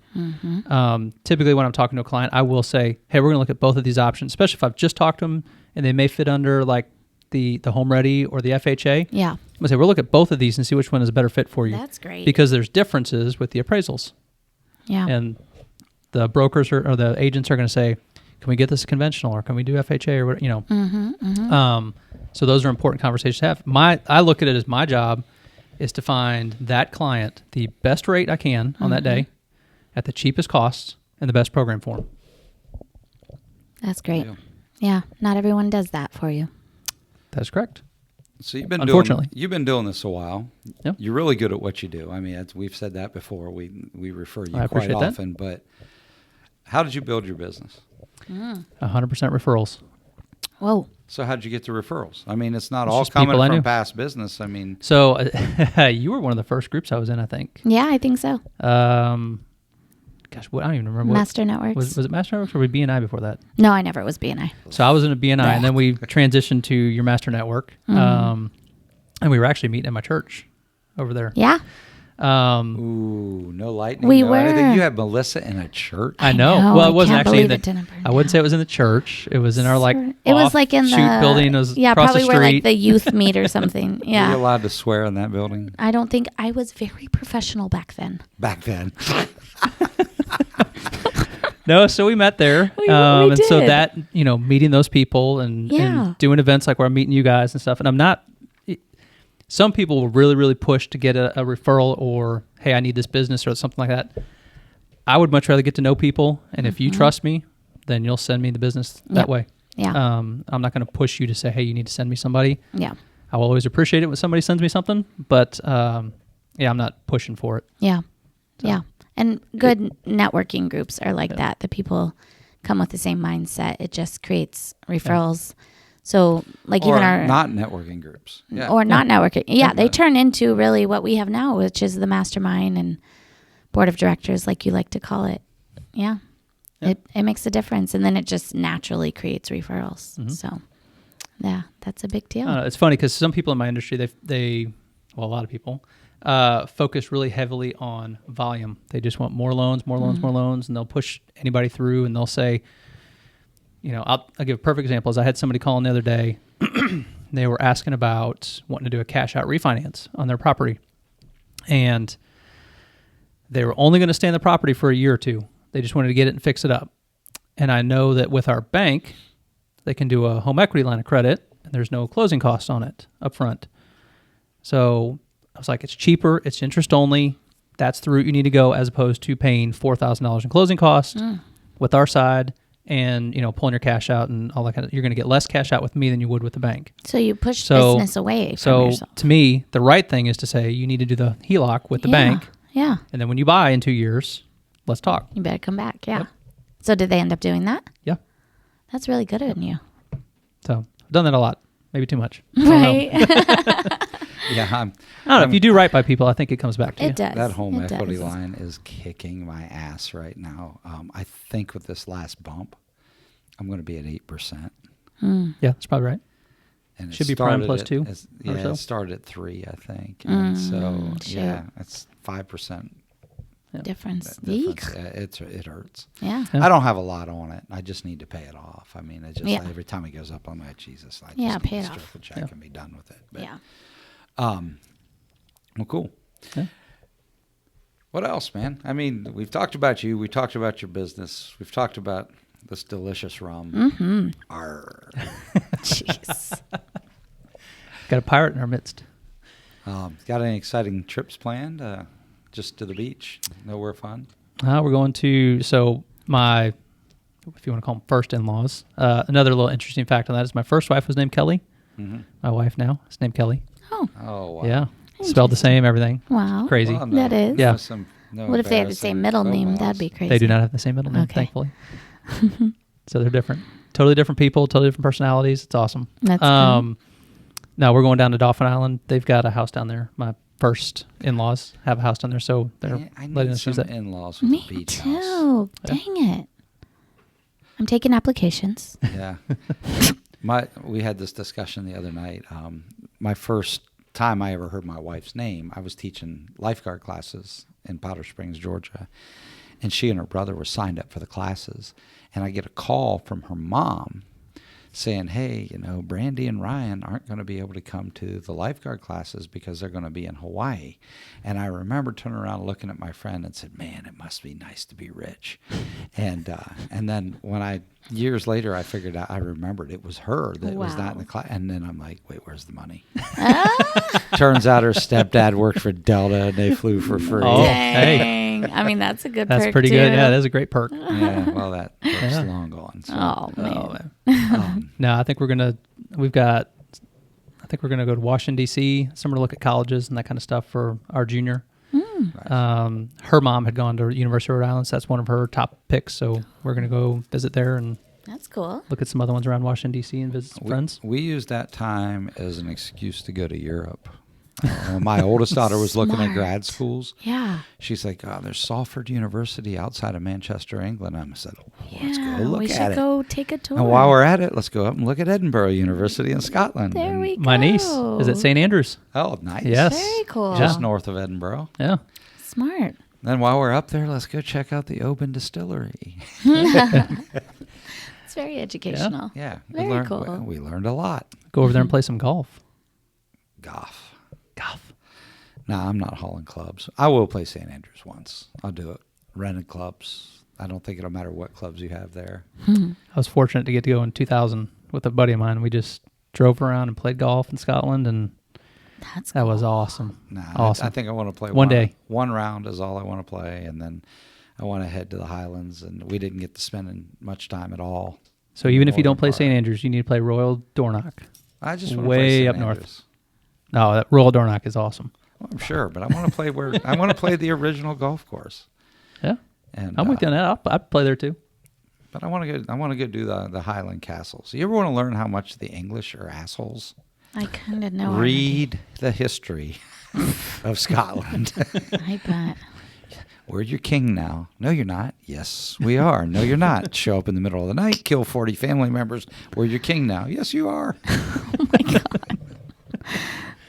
Typically when I'm talking to a client, I will say, hey, we're going to look at both of these options, especially if I've just talked to them and they may fit under like the Home Ready or the FHA. Yeah. I'm going to say, we'll look at both of these and see which one is a better fit for you. That's great. Because there's differences with the appraisals. Yeah. And the brokers or the agents are going to say, can we get this conventional or can we do FHA or what, so those are important conversations to have. I look at it as my job is to find that client the best rate I can on that day at the cheapest cost and the best program for them. That's great. Yeah. Not everyone does that for you. That's correct. So you've been doing this a while. Yep. You're really good at what you do. I mean, we've said that before. We refer you I quite appreciate that. often. But how did you build your business? 100% referrals. Whoa. So how did you get the referrals? I mean, it's not It's all just people coming I from knew. past business. I mean, So you were one of the first groups I was in, I think. Yeah, I think so. I don't even remember. Master Networks. Was it Master Networks or were we BNI before that? No, I never was BNI. So I was in a BNI, and then we transitioned to your Master Network. And we were actually meeting at my church over there. Yeah. ooh, no lightning. We no anything. were. You had Melissa in a church. I know. know, Well, I it wasn't can't actually in believe the. it didn't burn I wouldn't down. say it was in the church. It was in our like. It was like in the shoot building. It was yeah, across probably the where street. like the youth meet or something. Were you Yeah. allowed to swear in that building I don't think I was very professional back then. back then? No, so we met there, We and so did. that meeting those people and doing events like where I'm meeting you guys and stuff. And I'm not. Some people will really, really push to get a referral or hey, I need this business or something like that. I would much rather get to know people, and if you trust me, then you'll send me the business that way. Yeah. I'm not going to push you to say, hey, you need to send me somebody. Yeah. I will always appreciate it when somebody sends me something, but I'm not pushing for it. Yeah. So. Yeah. And good networking groups are like that. The people come with the same mindset. It just creates referrals. So like Or even our not networking groups. Yeah. or not networking. Yeah, they Yeah. turn into really what we have now, which is the mastermind and board of directors, like you like to call it. Yeah. Yeah. It makes a difference. And then it just naturally creates referrals. So yeah, that's a big deal. I don't know, it's funny because some people in my industry, a lot of people focus really heavily on volume. They just want more loans, and they'll push anybody through, and they'll say, I'll give a perfect example. Is I had somebody call in the other day. They were asking about wanting to do a cash out refinance on their property, and they were only going to stay in the property for a year or two. They just wanted to get it and fix it up. And I know that with our bank, they can do a home equity line of credit, and there's no closing costs on it up front. So I was like, it's cheaper, it's interest only. That's the route you need to go, as opposed to paying $4,000 in closing costs with our side, and pulling your cash out and all that kind of. You're going to get less cash out with me than you would with the bank. So you push business away from yourself. To me, the right thing is to say you need to do the HELOC with the bank. Yeah. And then when you buy in 2 years, let's talk. You better come back. Yeah. Yep. So did they end up doing that? Yeah. That's really good of you. So I've done that a lot, maybe too much. I don't know. Right. Yeah, I don't know. If you do right by people, I think it comes back to you. It does. that home It equity does. line is kicking my ass right now. I think with this last bump, I'm going to be at 8%. Yeah, that's probably right. And it Should be prime started plus at- 2 as- or Yeah, so. it started at 3, I think. And so, shoot. yeah, it's 5%. Difference. difference. Eek. It hurts. Yeah. Yeah. I don't have a lot on it. I just need to pay it off. I mean, Yeah. every time it goes up, I'm like, Jesus, I just Yeah, need pay to it stroke off. the check Yeah. and be done with it. But, Yeah. well, cool. Yeah. What else, man? I mean, we've talked about you. We talked about your business. We've talked about this delicious rum. Mm-hmm. Arr. Jeez. Got a pirate in our midst. Got any exciting trips planned? Just to the beach? Nowhere fun? We're going to, so my, if you want to call them first in-laws, another little interesting fact on that is my first wife was named Kelly. Mm-hmm. My wife now is named Kelly. Oh, Oh, wow. Yeah. Spelled the same, everything. wow. Crazy. Well, no, That is. Yeah. No What if they had the same middle embarrassing name? faux That'd be pas. crazy. They do not have the same middle name, Okay. thankfully. So they're different. Totally different people, totally different personalities. It's awesome. That's good. No, we're going down to Dauphin Island. They've got a house down there. My first in-laws have a house down there, so they're Man, I letting need us use some that. in-laws with Me a beach too. house. Yeah. Dang it. I'm taking applications. Yeah. We had this discussion the other night. My first time I ever heard my wife's name, I was teaching lifeguard classes in Powder Springs, Georgia, and she and her brother were signed up for the classes. And I get a call from her mom saying, hey, Brandy and Ryan aren't going to be able to come to the lifeguard classes because they're going to be in Hawaii. And I remember turning around looking at my friend and said, man, it must be nice to be rich. And then when years later, I figured out, I remembered it was her that was not in the class. And then I'm like, wait, where's the money? Turns out her stepdad worked for Delta and they flew for free. Oh, hey. Dang. I mean, that's a good That's perk pretty too. good. Yeah, that's a great perk. Yeah, well, that perk's Yeah. long gone. So. Oh, man. Um, No, I think we're gonna go to Washington D.C. Somewhere to look at colleges and that kind of stuff for our junior. right. Her mom had gone to University of Rhode Island, so that's one of her top picks. So we're gonna go visit there and That's cool. look at some other ones around Washington D.C. and visit some friends. We used that time as an excuse to go to Europe. When my oldest daughter was looking at Smart. grad schools, Yeah. she's like, oh, there's Salford University outside of Manchester, England. I said, let's Yeah, go look we at should it. go take a tour. And while we're at it, let's go up and look at Edinburgh University in Scotland. there And- we go. My niece is at St. Andrews. Oh, nice. Yes. Very cool. Just north of Edinburgh. Yeah. Smart. Then while we're up there, let's go check out the Oban Distillery. It's very educational. Yeah. Very cool. We learned a lot. Go over there and play some golf. Golf. Golf. No, I'm not hauling clubs. I will play St. Andrews once. I'll do it. Rented clubs. I don't think it'll matter what clubs you have there. I was fortunate to get to go in 2000 with a buddy of mine. We just drove around and played golf in Scotland, and That's that cool. was awesome. No, Awesome. I think I want to play One day. One round is all I want to play, and then I want to head to the Highlands. And we didn't get to spend much time at all. So even if you don't Northern play part. St. Andrews, you need to play Royal Dornoch. I just want to way play St. up north. Andrews. No, that Royal Dornoch is awesome. Well, I'm sure, but I want to play I want to play the original golf course. Yeah, And I'm with you on that. I'd play there too. But I want to go do the Highland castles. You ever want to learn how much the English are assholes? I kind of know. Read the history of Scotland. I bet. We're your king now. No, you're not. Yes, we are. No, you're not. Show up in the middle of the night, kill 40 family members. We're your king now. Yes, you are. Oh my God.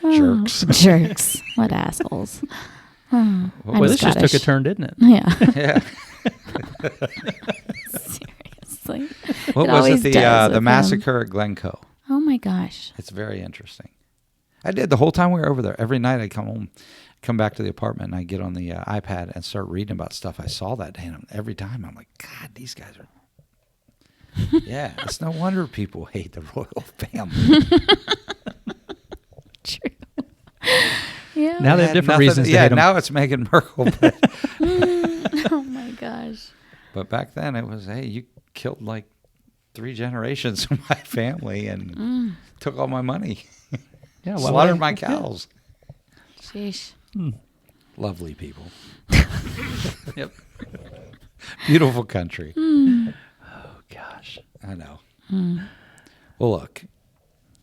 Jerks. Jerks. What assholes. I'm Well, this just took a Scottish. turn, didn't it? Yeah. Yeah. Seriously. What It was always it? does The with massacre at Glencoe. Oh my gosh. It's very interesting. I did the whole time we were over there. Every night I'd come home, come back to the apartment, and I'd get on the iPad and start reading about stuff I saw that day. And every time I'm like, God, these guys are Yeah, it's no wonder people hate the royal family. True. Yeah. Now they have different reasons to hate them. Now it's Meghan Markle. But, Oh my gosh. but back then it was, hey, you killed like 3 generations of my family and took all my money. Yeah, Slaughtered my cows. Sheesh. Lovely people. Yep. Beautiful country. Oh gosh. I know. Well, look,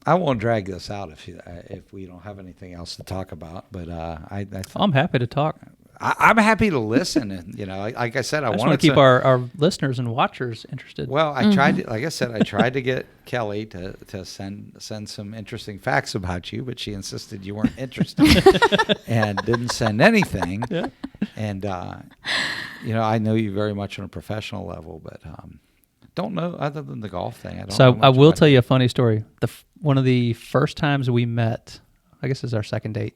I won't drag this out if we don't have anything else to talk about. But I'm happy to talk. I'm happy to listen. And like I said, I just wanted want to keep our listeners and watchers interested. Well, I tried to, like I said, I tried to get Kelly to send some interesting facts about you, but she insisted you weren't interested and didn't send anything. Yeah. And I know you very much on a professional level, but don't know other than the golf thing. I will tell you a funny story. One of the first times we met, I guess, is our second date.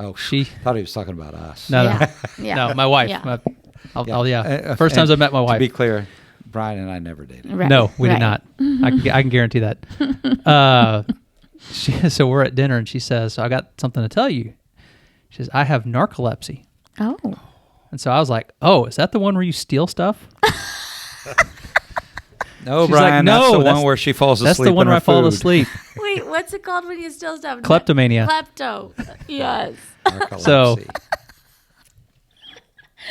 Oh, she thought he was talking about us. No, Yeah. no, my wife. Yeah. First times I met my wife. To be clear, Brian and I never dated. Right. No, we did Right. not. I can guarantee that. So we're at dinner and she says, "So I got something to tell you." She says, "I have narcolepsy." Oh. And so I was like, "Oh, is that the one where you steal stuff?" No, She's like, Brian, "No, that's the that's- one where she falls asleep. That's the one in where her I fall food. asleep. Wait, what's it called when you steal stuff? Kleptomania. Klepto. Yes. Narcolepsy.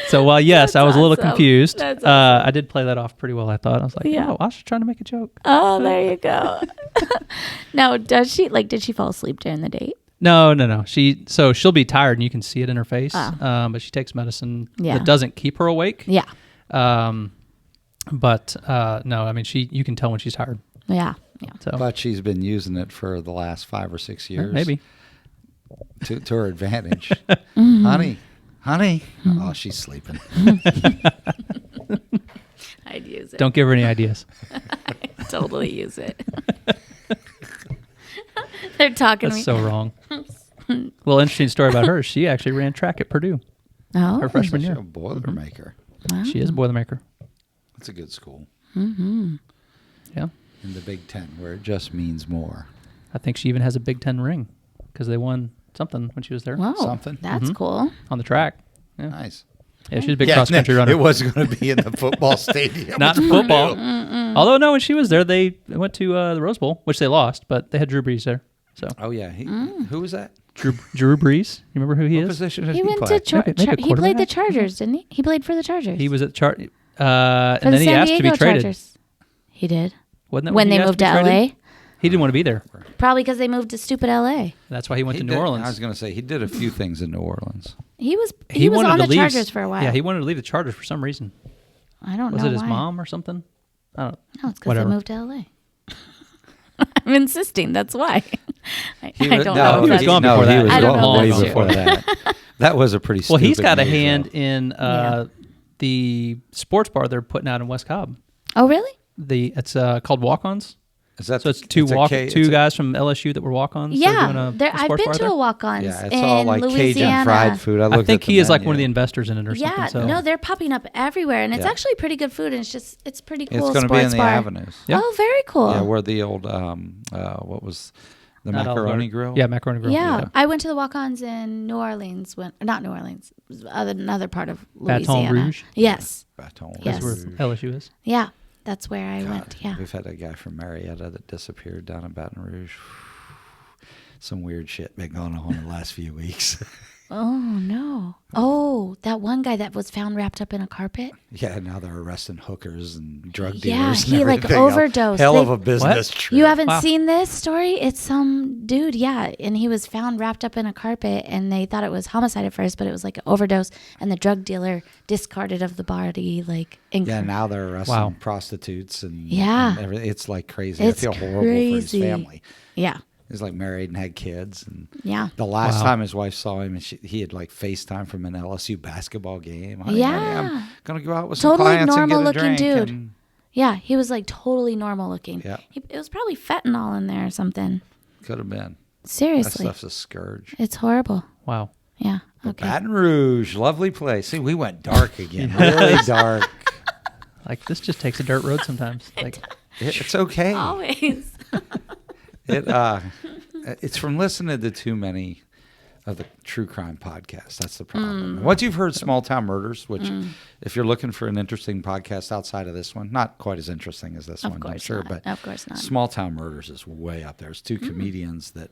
So while yes, That's I was a little awesome. confused. That's awesome. I did play that off pretty well. I thought I was like, Yeah. "Oh, I was just trying to make a joke." Oh, there you go. Now, did she fall asleep during the date? No. She'll be tired and you can see it in her face. Oh. But she takes medicine Yeah. that doesn't keep her awake. Yeah. But no, I mean you can tell when she's tired. Yeah. Yeah. So But she's been using it for the last 5 or 6 years. maybe. To her advantage. Honey. Oh, she's sleeping. I'd use it. Don't give her any ideas. Totally use it. They're talking to That's me. so wrong. Well, interesting story about her. She actually ran track at Purdue Oh. her freshman She's year. a Boilermaker. Wow. She is a Boilermaker. That's a good school. Yeah. In the Big Ten, where it just means more. I think she even has a Big Ten ring because they won something when she was there Whoa. Something. That's cool. on the track. Yeah, Nice. yeah she's a big cross country runner. It wasn't going to be in the football stadium. Not in football. Although, no, when she was there, they went to the Rose Bowl, which they lost, but they had Drew Brees there. So Oh, yeah. Who was that? Drew Brees, you remember who he What is? position did He went play? to Maybe a he played the quarterback? Chargers, didn't he? He played for the Chargers. He was at for and the then he San asked to Diego be traded. Chargers. He did. Wasn't that When he they asked moved be to traded? LA. He didn't want to be there. Probably because they moved to stupid LA. That's why he went He to New did- Orleans. I was going to say, he did a few things in New Orleans. He was on the Chargers for a while. Yeah, he wanted to leave the Chargers for some reason. I don't Was know it his why. mom or something? I don't know. No, it's because they Whatever. moved to LA. I'm insisting. That's why. I He don't was- know. he was if gone that's- before that. He was I don't gone know if way that's before true. that. That was a pretty Well, stupid he's got a move, hand though. in Yeah. the sports bar they're putting out in West Cobb. Oh, really? It's called Walk-Ons. Is that So it's two it's a- guys from LSU that were walk-ons. They're doing Yeah. a I've sports been bar to there. a walk-ons Yeah, it's in all like Louisiana. Cajun fried food. I looked think at the he is like menu. one of the investors in it or Yeah, something. So. no, they're popping up everywhere, and it's Yeah. actually pretty good food, and it's pretty cool. It's going to be in sports the bar. avenues. Yeah. Oh, very cool. Yeah, where the old what was the Not macaroni Olive grill? Yeah, macaroni grill. Yeah, I went to the walk-ons in New Orleans. Not New Orleans, another part of Louisiana. Baton Rouge? Yes. Baton Yes. That's where LSU is. Yeah, that's where I God, went. Yeah. We've had a guy from Marietta that disappeared down in Baton Rouge. Some weird shit been going on in the last few weeks. Oh no. Oh, that one guy that was found wrapped up in a carpet. Yeah, now they're arresting hookers and drug Yeah, dealers. he, and like, everything else. overdosed. Hell of They- a business trip. You haven't Wow. seen this story? It's some dude, yeah, and he was found wrapped up in a carpet, and they thought it was homicide at first, but it was like an overdose, and the drug dealer discarded of the body, like. Yeah, now they're arresting Wow. prostitutes and Yeah. and everything. It's like crazy. It's I feel horrible crazy. for his family. Yeah, He's like married and had kids, and yeah. the last Wow. time his wife saw him, and he had like FaceTime from an LSU basketball game. Yeah. I'm gonna go out with some Totally clients and get a normal-looking drink. dude. And Yeah, he was like totally normal looking. Yeah. It was probably fentanyl in there or something. could have been. That Seriously. stuff's a scourge. It's horrible. Wow. Yeah. Okay. Baton Rouge, lovely place. See, we went dark again, really dark. Like this just takes a dirt road sometimes. Like It's okay. Always. It's from listening to too many of the true crime podcasts. That's the problem. Once you've heard Small Town Murders, which if you're looking for an interesting podcast outside of this one, not quite as interesting as this one, I'm sure, but Of course not. Small Town Murders is way up there. It's two comedians that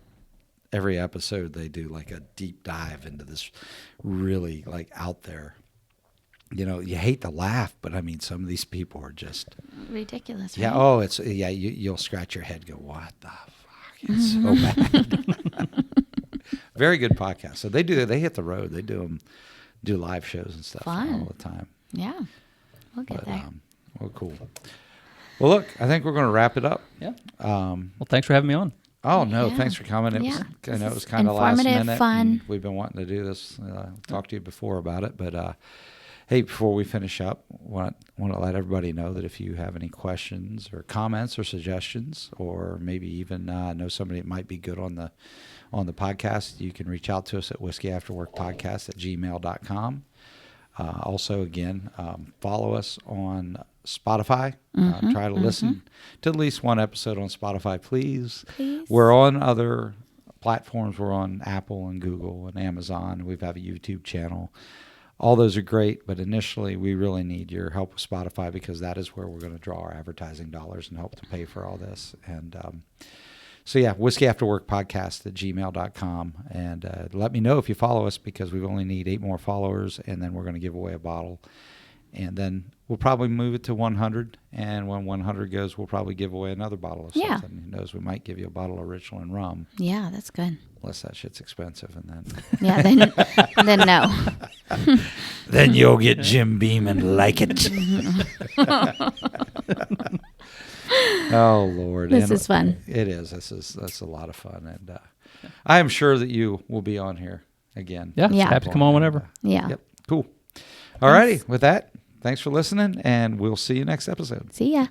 every episode they do like a deep dive into this really like out there. You know, you hate to laugh, but I mean, some of these people are just Ridiculous, right? yeah. Oh, it's you'll scratch your head, and go, what the fuck? It's so bad. Very good podcast. So they hit the road. They do live shows and stuff Fun. all the time. Yeah. We'll get there. Well, cool. Well, look, I think we're going to wrap it up. yeah. Well, thanks for having me on. Oh no, Yeah. thanks for coming. It Yeah. was, I know it was This is kind of last informative, minute. fun. And we've been wanting to do this. Talked to you before about it, but hey, before we finish up, want to let everybody know that if you have any questions or comments or suggestions, or maybe even know somebody that might be good on the podcast, you can reach out to us at whiskeyafterworkpodcast@gmail.com. Also, again, follow us on Spotify. Try to listen to at least one episode on Spotify, please. We're on other platforms. We're on Apple and Google and Amazon. We have a YouTube channel. All those are great, but initially we really need your help with Spotify because that is where we're going to draw our advertising dollars and help to pay for all this. And so, yeah, whiskeyafterworkpodcast@gmail.com. And let me know if you follow us because we only need 8 more followers, and then we're going to give away a bottle. And then we'll probably move it to 100. And when 100 goes, we'll probably give away another bottle of something. Who knows? We might give you a bottle of Richland Rum. Yeah, that's good. Unless that shit's expensive. And then Yeah, then no. then you'll get Jim Beam and like it. Oh, Lord. This is fun. It is. That's a lot of fun. And I am sure that you will be on here again. Yeah. Yeah. Happy to come on whenever. Yeah. Yep. Cool. All righty. With that, thanks for listening, and we'll see you next episode. See ya.